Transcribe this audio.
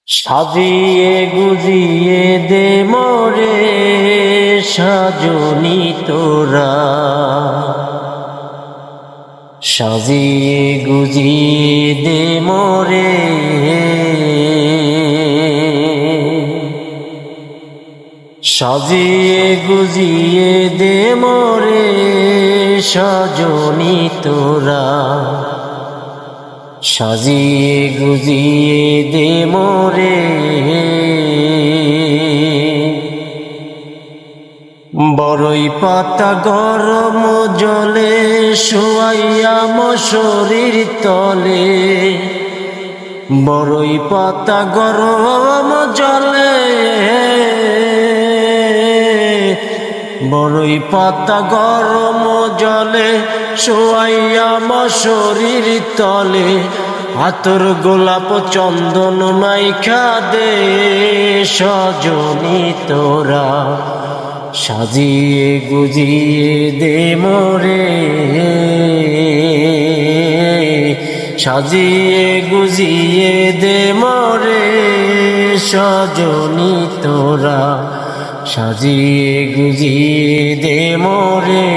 সাজিয়ে গুজিয়ে দে মোরে সাজনি তোরা, সাজিয়ে গুজিয়ে দে মোরে, সাজিয়ে গুজিয়ে দে মোরে সাজনি তোরা, সাজিয়ে গুজিয়ে দে মোরে। বড়ই পাতা গরম জলে শোয়াইয়া মশারির তলে, বড়ই পাতা গরম জলে, বড়ই পাতা গরম জলে শোয়াইয়া মশারির তলে, আতর গোলাপ চন্দন মাইখা দে সজনি তোরা, সাজিয়ে গুজিয়ে দে মোরে, সাজিয়ে গুজিয়ে দে মোরে সজনি তোরা, সাজিয়ে গুজিয়ে দে মোরে।